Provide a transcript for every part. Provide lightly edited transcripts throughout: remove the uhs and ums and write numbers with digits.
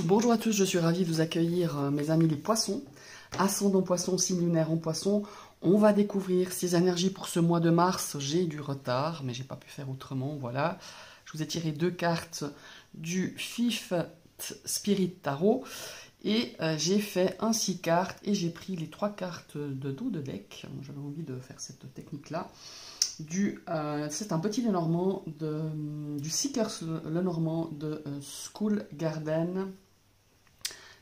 Bonjour à tous, je suis ravie de vous accueillir, mes amis les poissons. Ascendant poisson, signe lunaire en poisson. On va découvrir ces énergies pour ce mois de mars. J'ai du retard, mais j'ai pas pu faire autrement, voilà. Je vous ai tiré deux cartes du Fifth Spirit Tarot. Et j'ai fait un 6 cartes et j'ai pris les 3 cartes de dos de deck. J'avais envie de faire cette technique-là. C'est un petit Lenormand du Seekers Lenormand de School Garden.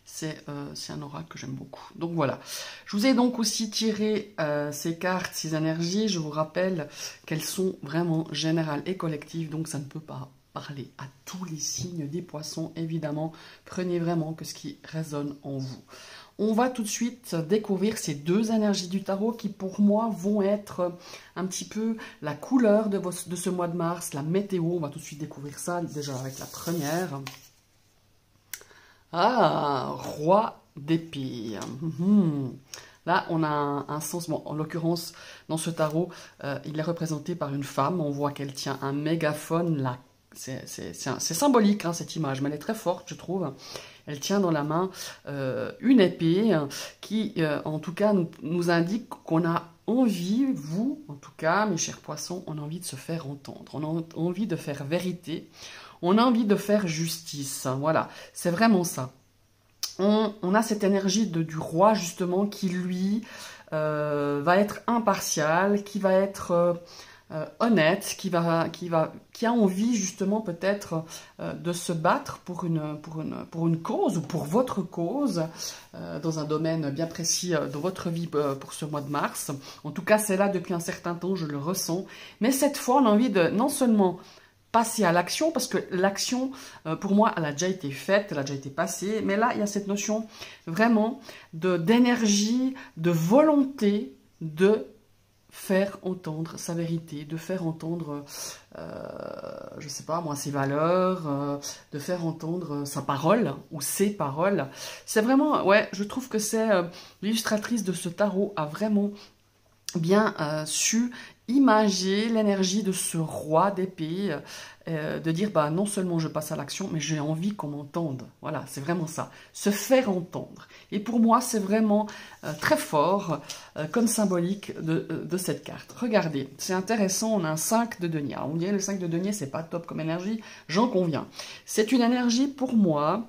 C'est un oracle que j'aime beaucoup. Donc voilà. Je vous ai donc aussi tiré ces cartes, ces énergies. Je vous rappelle qu'elles sont vraiment générales et collectives. Donc ça ne peut pas parler à tous les signes des poissons, évidemment. Prenez vraiment que ce qui résonne en vous. On va tout de suite découvrir ces deux énergies du tarot qui, pour moi, vont être un petit peu la couleur de ce mois de mars, la météo. On va tout de suite découvrir ça, déjà avec la première. Ah, roi d'épée. Là, on a un sens, bon, en l'occurrence, dans ce tarot, il est représenté par une femme. On voit qu'elle tient un mégaphone, là. C'est symbolique, hein, cette image, mais elle est très forte, je trouve. Elle tient dans la main une épée qui, en tout cas, nous indique qu'on a envie, vous, en tout cas, mes chers poissons, on a envie de se faire entendre. On a envie de faire vérité. On a envie de faire justice. Voilà, c'est vraiment ça. On a cette énergie du roi, justement, qui, lui, va être impartial, qui va être honnête, qui a envie, justement, peut-être de se battre pour une cause, ou pour votre cause, dans un domaine bien précis de votre vie pour ce mois de mars. En tout cas, c'est là depuis un certain temps, je le ressens. Mais cette fois, on a envie de, non seulement passer à l'action, parce que l'action, pour moi, elle a déjà été faite, elle a déjà été passée, mais là, il y a cette notion vraiment d'énergie, de volonté de faire entendre sa vérité, de faire entendre, je sais pas moi, ses valeurs, de faire entendre sa parole, ou ses paroles. C'est vraiment, ouais, je trouve que c'est l'illustratrice de ce tarot a vraiment bien su imager l'énergie de ce roi d'épée, de dire bah non seulement je passe à l'action, mais j'ai envie qu'on m'entende. Voilà, c'est vraiment ça, se faire entendre. Et pour moi, c'est vraiment très fort comme symbolique de cette carte. Regardez, c'est intéressant, on a un 5 de denier. Alors, on dirait le 5 de denier, c'est pas top comme énergie, j'en conviens. C'est une énergie pour moi.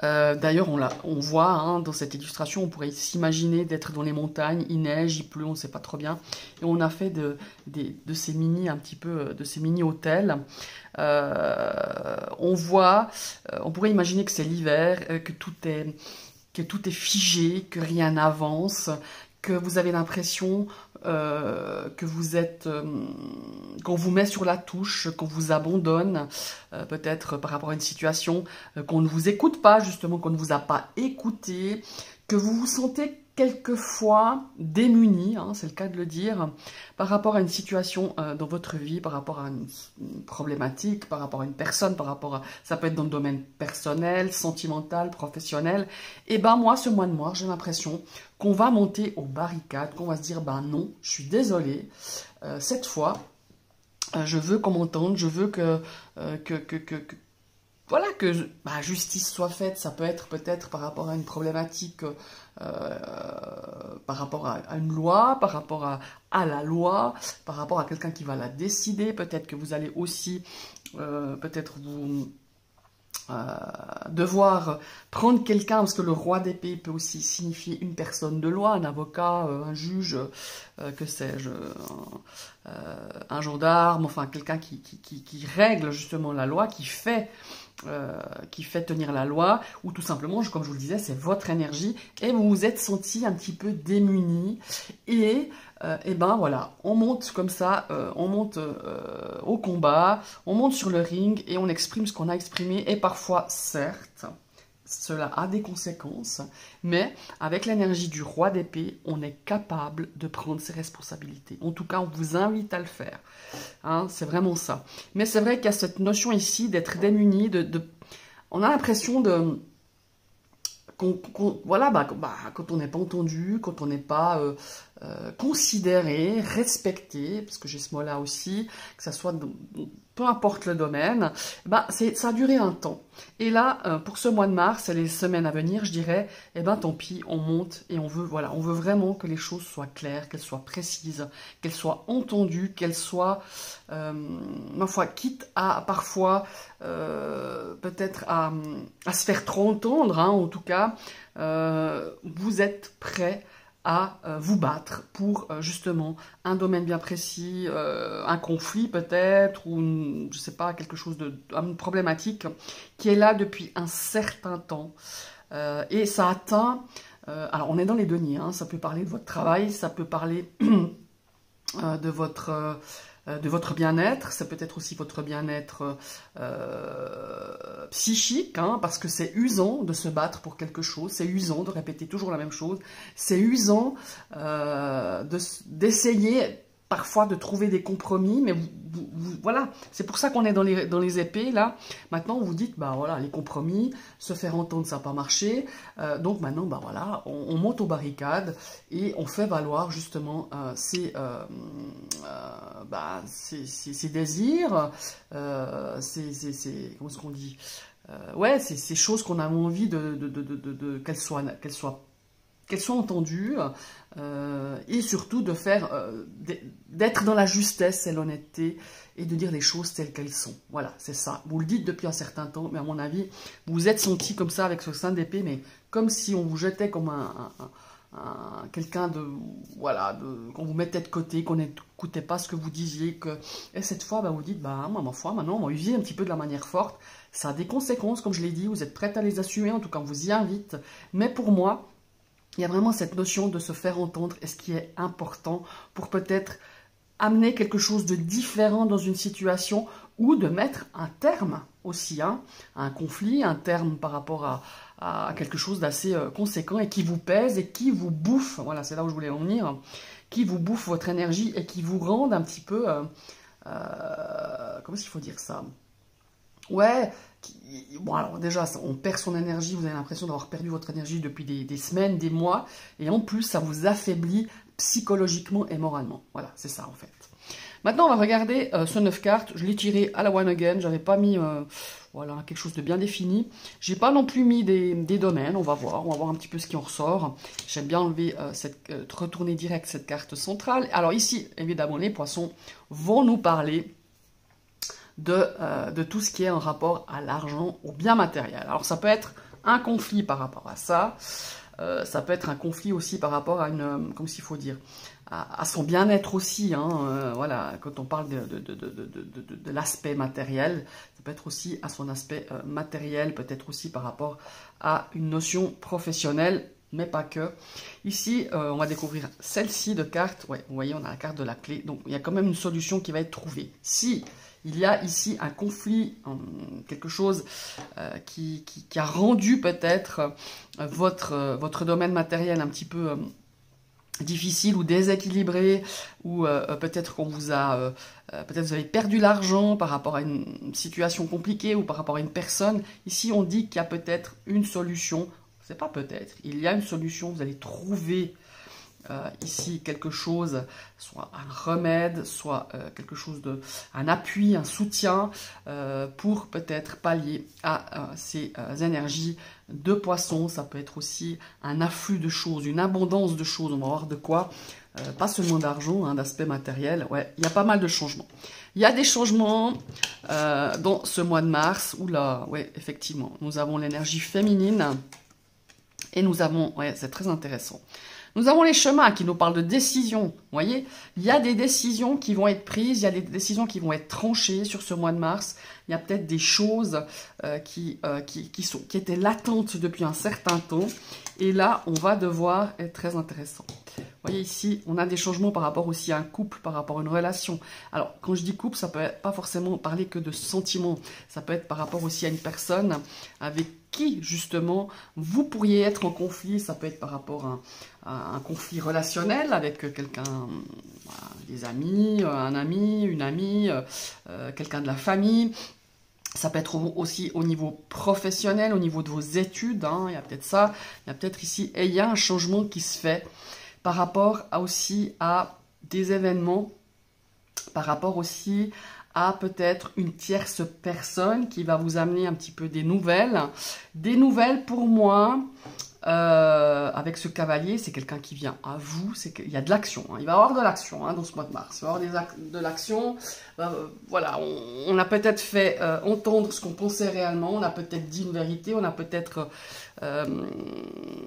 D'ailleurs, on voit hein, dans cette illustration, on pourrait s'imaginer d'être dans les montagnes, il neige, il pleut, on ne sait pas trop bien. Et on a fait de ces mini, un petit peu, de ces mini hôtels. On voit, on pourrait imaginer que c'est l'hiver, que tout est figé, que rien n'avance, que vous avez l'impression que vous êtes, qu'on vous met sur la touche, qu'on vous abandonne, peut-être par rapport à une situation, qu'on ne vous écoute pas, justement, qu'on ne vous a pas écouté, que vous vous sentez quelquefois démunis, hein, c'est le cas de le dire, par rapport à une situation dans votre vie, par rapport à une problématique, par rapport à une personne, par rapport à... Ça peut être dans le domaine personnel, sentimental, professionnel. Et ben moi, ce mois de mars, j'ai l'impression qu'on va monter aux barricades, qu'on va se dire, ben non, je suis désolée, cette fois, je veux qu'on m'entende, je veux voilà, que justice soit faite. Ça peut être peut-être par rapport à une problématique, par rapport à une loi, par rapport à la loi, par rapport à quelqu'un qui va la décider. Peut-être que vous allez aussi, peut-être vous... devoir prendre quelqu'un, parce que le roi d'épée peut aussi signifier une personne de loi, un avocat, un juge, que sais-je, un gendarme, enfin quelqu'un qui règle justement la loi, qui fait tenir la loi, ou tout simplement, comme je vous le disais, c'est votre énergie, et vous vous êtes senti un petit peu démuni, et ben voilà, on monte comme ça, on monte au combat, on monte sur le ring, et on exprime ce qu'on a exprimé, et parfois, certes, cela a des conséquences, mais avec l'énergie du roi d'épée, on est capable de prendre ses responsabilités. En tout cas, on vous invite à le faire. Hein, c'est vraiment ça. Mais c'est vrai qu'il y a cette notion ici d'être démuni, on a l'impression de... voilà, quand on n'est pas entendu, quand on n'est pas considéré, respecté, parce que j'ai ce mot-là aussi, que ça soit peu importe le domaine, ben ça a duré un temps. Et là, pour ce mois de mars et les semaines à venir, je dirais, eh ben tant pis, on monte et on veut, voilà, on veut vraiment que les choses soient claires, qu'elles soient précises, qu'elles soient entendues, qu'elles soient, ma foi, quitte à parfois peut-être à se faire trop entendre, hein, en tout cas, vous êtes prêts à vous battre pour justement un domaine bien précis, un conflit peut-être, ou je sais pas, quelque chose une problématique qui est là depuis un certain temps. Et ça atteint, alors on est dans les deniers, hein, ça peut parler de votre travail, ça peut parler de votre bien-être, ça peut être aussi votre bien-être psychique, hein, parce que c'est usant de se battre pour quelque chose, c'est usant de répéter toujours la même chose, c'est usant d'essayer parfois de trouver des compromis, mais voilà, c'est pour ça qu'on est dans les épées, là. Maintenant, vous dites, bah voilà, les compromis, se faire entendre, ça n'a pas marché, donc maintenant, bah voilà, on monte aux barricades et on fait valoir justement ses désirs, comment est-ce qu'on dit, ouais, ces choses qu'on a envie qu'elles soient entendues, et surtout de d'être dans la justesse et l'honnêteté et de dire les choses telles qu'elles sont. Voilà, c'est ça. Vous le dites depuis un certain temps, mais à mon avis, vous vous êtes senti comme ça avec ce 5 d'épée, mais comme si on vous jetait comme quelqu'un voilà, qu'on vous mettait de côté, qu'on n'écoutait pas ce que vous disiez, et cette fois, bah, vous dites, bah, ma foi, maintenant, on va user un petit peu de la manière forte. Ça a des conséquences, comme je l'ai dit, vous êtes prête à les assumer, en tout cas, on vous y invite. Mais pour moi, il y a vraiment cette notion de se faire entendre, et ce qui est important pour peut-être amener quelque chose de différent dans une situation, ou de mettre un terme aussi, hein, à un conflit, un terme par rapport à quelque chose d'assez conséquent et qui vous pèse et qui vous bouffe, voilà, c'est là où je voulais en venir, qui vous bouffe votre énergie et qui vous rende un petit peu, comment est-ce qu'il faut dire ça? Ouais, bon alors déjà, on perd son énergie, vous avez l'impression d'avoir perdu votre énergie depuis des semaines, des mois, et en plus, ça vous affaiblit psychologiquement et moralement. Voilà, c'est ça en fait. Maintenant, on va regarder ce 9 cartes. Je l'ai tiré à la one again. J'avais pas mis voilà, quelque chose de bien défini. J'ai pas non plus mis des domaines. On va voir un petit peu ce qui en ressort. J'aime bien enlever retourner direct cette carte centrale. Alors ici, évidemment, les poissons vont nous parler de tout ce qui est en rapport à l'argent, au bien matériel. Alors ça peut être un conflit par rapport à ça. Ça peut être un conflit aussi par rapport à comment s'il faut dire, à son bien-être aussi, hein, voilà, quand on parle de l'aspect matériel, ça peut être aussi à son aspect matériel, peut-être aussi par rapport à une notion professionnelle, mais pas que. Ici, on va découvrir celle-ci de carte, ouais, vous voyez, on a la carte de la clé, donc il y a quand même une solution qui va être trouvée. Si il y a ici un conflit, quelque chose qui a rendu peut-être votre domaine matériel un petit peu difficile ou déséquilibré, ou peut-être qu'on vous a, peut-être vous avez perdu l'argent par rapport à une situation compliquée ou par rapport à une personne. Ici, on dit qu'il y a peut-être une solution. C'est pas peut-être, il y a une solution. Vous allez trouver ici quelque chose, soit un remède, soit quelque chose un appui, un soutien pour peut-être pallier à ces énergies de poisson. Ça peut être aussi un afflux de choses, une abondance de choses, on va voir de quoi, pas seulement d'argent, hein, d'aspect matériel. Ouais, il y a pas mal de changements. Il y a des changements dans ce mois de mars, où là, ouais, effectivement, nous avons l'énergie féminine et nous avons, ouais, c'est très intéressant. Nous avons les chemins qui nous parlent de décisions. Vous voyez, il y a des décisions qui vont être prises, il y a des décisions qui vont être tranchées sur ce mois de mars. Il y a peut-être des choses qui étaient latentes depuis un certain temps. Et là, on va devoir être très intéressant. Vous voyez ici, on a des changements par rapport aussi à un couple, par rapport à une relation. Alors, quand je dis couple, ça peut pas forcément parler que de sentiments. Ça peut être par rapport aussi à une personne avec qui, justement, vous pourriez être en conflit. Ça peut être par rapport à un conflit relationnel avec quelqu'un, des amis, un ami, une amie, quelqu'un de la famille. Ça peut être aussi au niveau professionnel, au niveau de vos études, hein, il y a peut-être ça, il y a peut-être ici, et il y a un changement qui se fait par rapport aussi à des événements, par rapport aussi à peut-être une tierce personne qui va vous amener un petit peu des nouvelles. Des nouvelles pour moi, avec ce cavalier, c'est quelqu'un qui vient à vous, il y a de l'action, hein. Il va y avoir de l'action dans ce mois de mars, il va y avoir de l'action. Voilà, on a peut-être fait entendre ce qu'on pensait réellement, on a peut-être dit une vérité, on a peut-être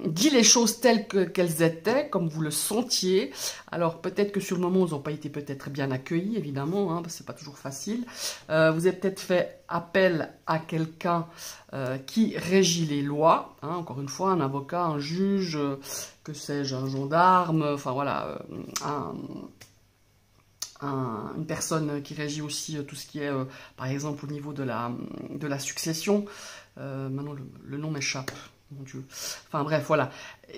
dit les choses telles qu'elles étaient, comme vous le sentiez. Alors peut-être que sur le moment, ils n'ont pas été peut-être bien accueillis, évidemment, parce que c'est pas toujours facile. Vous avez peut-être fait appel à quelqu'un qui régit les lois, encore une fois, un avocat, un juge, que sais-je, un gendarme, enfin voilà, une personne qui régit aussi tout ce qui est, par exemple, au niveau de la succession. Maintenant, le nom m'échappe, mon Dieu. Enfin bref, voilà.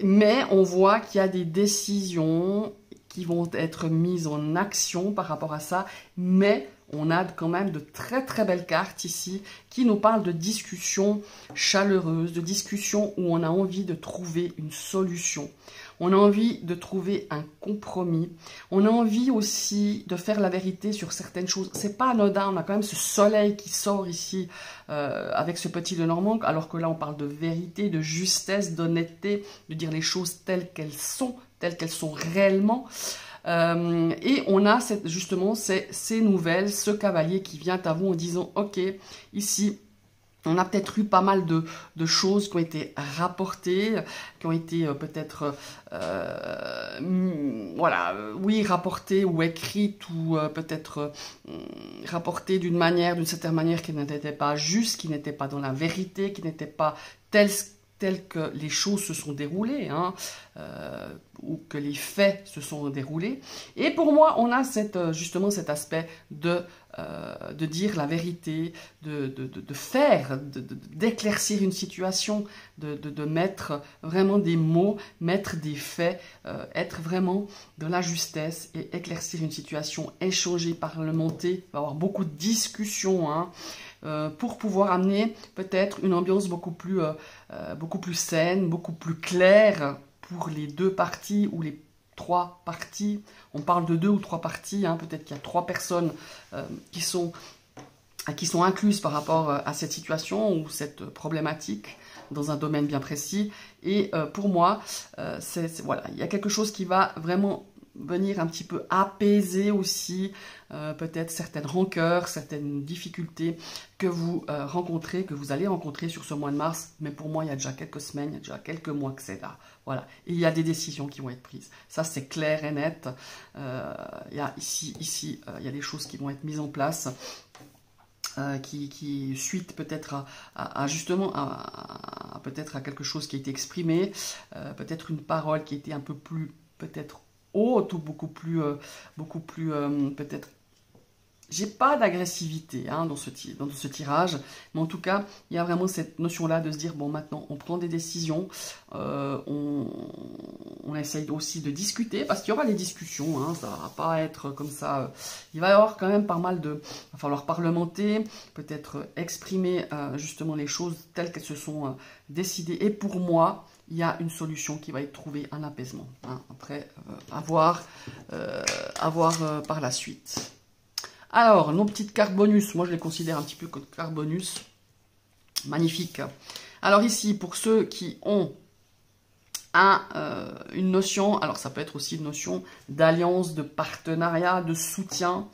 Mais on voit qu'il y a des décisions qui vont être mises en action par rapport à ça, mais on a quand même de très très belles cartes ici qui nous parlent de discussions chaleureuses, de discussions où on a envie de trouver une solution. On a envie de trouver un compromis. On a envie aussi de faire la vérité sur certaines choses. C'est pas anodin, on a quand même ce soleil qui sort ici avec ce petit Lenormand, alors que là on parle de vérité, de justesse, d'honnêteté, de dire les choses telles qu'elles sont réellement. Et on a justement ces nouvelles, ce cavalier qui vient à vous en disant « Ok, ici, on a peut-être eu pas mal de choses qui ont été rapportées, qui ont été peut-être, voilà, oui, rapportées ou écrites, ou peut-être rapportées d'une certaine manière qui n'était pas juste, qui n'était pas dans la vérité, qui n'était pas telle que les choses se sont déroulées, ou que les faits se sont déroulés. Et pour moi, on a justement cet aspect de dire la vérité, d'éclaircir une situation, de mettre vraiment des mots, mettre des faits, être vraiment dans la justesse et éclaircir une situation, échanger, parlementer. Il va y avoir beaucoup de discussions, pour pouvoir amener peut-être une ambiance beaucoup plus saine, beaucoup plus claire pour les deux parties ou les trois parties. On parle de 2 ou 3 parties, peut-être qu'il y a 3 personnes qui sont incluses par rapport à cette situation ou cette problématique dans un domaine bien précis. Et pour moi, voilà, il y a quelque chose qui va vraiment venir un petit peu apaiser aussi peut-être certaines rancœurs, certaines difficultés que vous rencontrez, que vous allez rencontrer sur ce mois de mars. Mais pour moi, il y a déjà quelques semaines, il y a déjà quelques mois que c'est là. Voilà. Et il y a des décisions qui vont être prises. Ça, c'est clair et net. Il y a ici, il y a des choses qui vont être mises en place. Qui suite peut-être justement peut-être à quelque chose qui a été exprimé, peut-être une parole qui était un peu plus peut-être haute ou beaucoup plus peut-être. J'ai pas d'agressivité dans ce tirage, mais en tout cas, il y a vraiment cette notion-là de se dire, bon, maintenant, on prend des décisions, on essaye aussi de discuter, parce qu'il y aura des discussions, ça va pas être comme ça. Il va y avoir quand même pas mal il va falloir parlementer, peut-être exprimer justement les choses telles qu'elles se sont décidées. Et pour moi, il y a une solution qui va être trouvée, un apaisement. Après, à voir par la suite. Alors, nos petites cartes bonus, moi je les considère un petit peu comme cartes bonus. Magnifique. Alors ici, pour ceux qui ont une notion, alors ça peut être aussi une notion d'alliance, de partenariat, de soutien,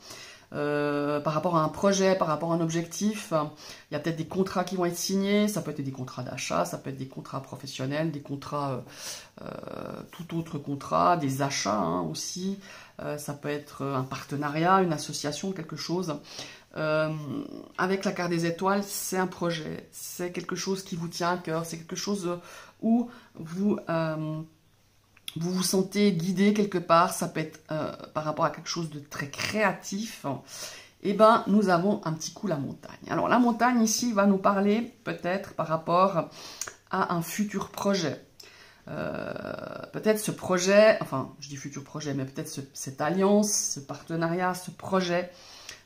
par rapport à un projet, par rapport à un objectif. Il y a peut-être des contrats qui vont être signés, ça peut être des contrats d'achat, ça peut être des contrats professionnels, des contrats, tout autre contrat, des achats aussi. Ça peut être un partenariat, une association, quelque chose. Avec la carte des étoiles, c'est un projet, c'est quelque chose qui vous tient à cœur, c'est quelque chose où vous vous sentez guidé quelque part, ça peut être par rapport à quelque chose de très créatif. Et ben, nous avons un petit coup la montagne. Alors la montagne ici va nous parler peut-être par rapport à un futur projet. Peut-être ce projet, enfin je dis futur projet, mais peut-être cette alliance, ce partenariat, ce projet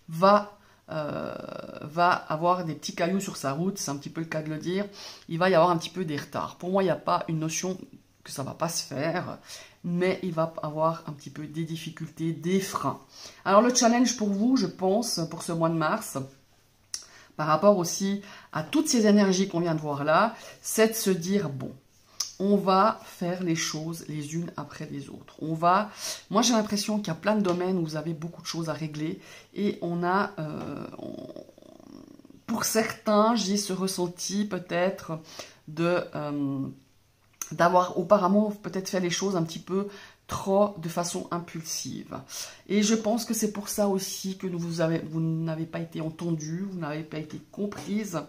va avoir des petits cailloux sur sa route, c'est un petit peu le cas de le dire. Il va y avoir un petit peu des retards. Pour moi, il n'y a pas une notion que ça va pas se faire, mais il va avoir un petit peu des difficultés, des freins. Alors le challenge pour vous, je pense, pour ce mois de mars, par rapport aussi à toutes ces énergies qu'on vient de voir là, c'est de se dire, bon, on va faire les choses les unes après les autres. Moi j'ai l'impression qu'il y a plein de domaines où vous avez beaucoup de choses à régler et pour certains, j'ai ce ressenti peut-être d'avoir auparavant peut-être fait les choses un petit peu trop de façon impulsive. Et je pense que c'est pour ça aussi que vous n'avez pas été entendu, vous n'avez pas été comprise.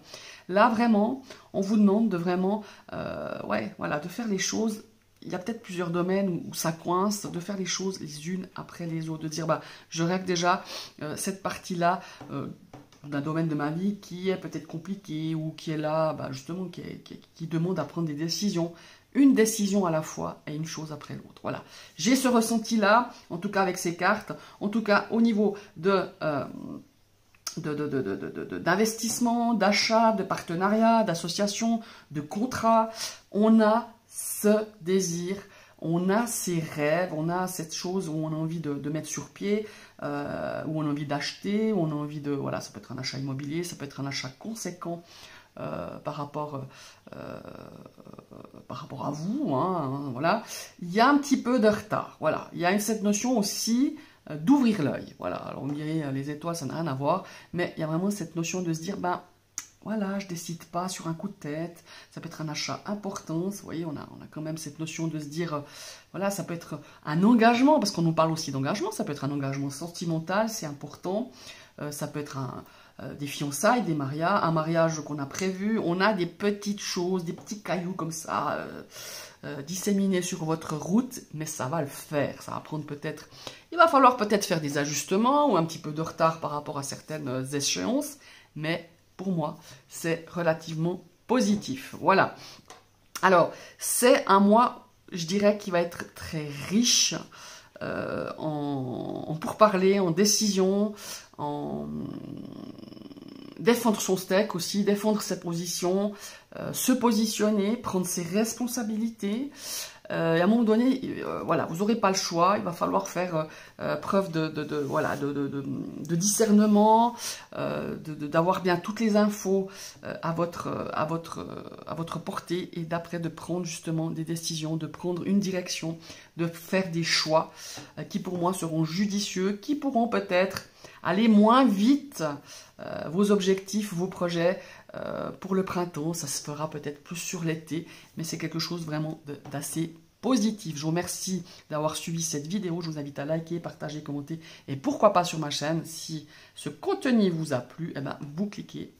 Là, vraiment, on vous demande de vraiment, de faire les choses. Il y a peut-être plusieurs domaines où ça coince, de faire les choses les unes après les autres, de dire, je règle déjà cette partie-là d'un domaine de ma vie qui est peut-être compliqué ou qui est là, justement, qui demande à prendre des décisions. Une décision à la fois et une chose après l'autre. Voilà. J'ai ce ressenti-là, en tout cas avec ces cartes, en tout cas au niveau d'investissement, d'achat, de partenariat, d'association, de contrat. On a ce désir, on a ces rêves, on a cette chose où on a envie de mettre sur pied, où on a envie d'acheter, où on a envie de... Voilà, ça peut être un achat immobilier, ça peut être un achat conséquent. Par rapport à vous, voilà. Il y a un petit peu de retard, voilà. Il y a cette notion aussi d'ouvrir l'œil, voilà. Alors on dirait les étoiles, ça n'a rien à voir, mais il y a vraiment cette notion de se dire, voilà, je décide pas sur un coup de tête, ça peut être un achat important, vous voyez, on a quand même cette notion de se dire, voilà, ça peut être un engagement, parce qu'on nous parle aussi d'engagement, ça peut être un engagement sentimental, c'est important, ça peut être des fiançailles, des mariages, un mariage qu'on a prévu, on a des petites choses, des petits cailloux comme ça, disséminés sur votre route, mais ça va le faire, ça va prendre peut-être, il va falloir peut-être faire des ajustements, ou un petit peu de retard par rapport à certaines échéances, mais pour moi, c'est relativement positif, voilà. Alors, c'est un mois, je dirais, qui va être très riche, en pourparlers, en décisions, en défendre son steak aussi, défendre ses positions, se positionner, prendre ses responsabilités. Et à un moment donné, voilà, vous n'aurez pas le choix, il va falloir faire preuve de discernement, d'avoir bien toutes les infos à votre portée et d'après de prendre justement des décisions, de prendre une direction, de faire des choix qui pour moi seront judicieux, qui pourront peut-être aller moins vite, vos objectifs, vos projets pour le printemps, ça se fera peut-être plus sur l'été, mais c'est quelque chose vraiment d'assez positif. Je vous remercie d'avoir suivi cette vidéo, je vous invite à liker, partager, commenter et pourquoi pas sur ma chaîne. Si ce contenu vous a plu, vous cliquez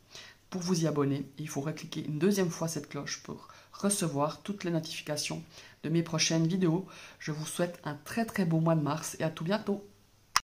pour vous y abonner. Et il faut recliquer une deuxième fois cette cloche pour recevoir toutes les notifications de mes prochaines vidéos. Je vous souhaite un très très beau mois de mars et à tout bientôt.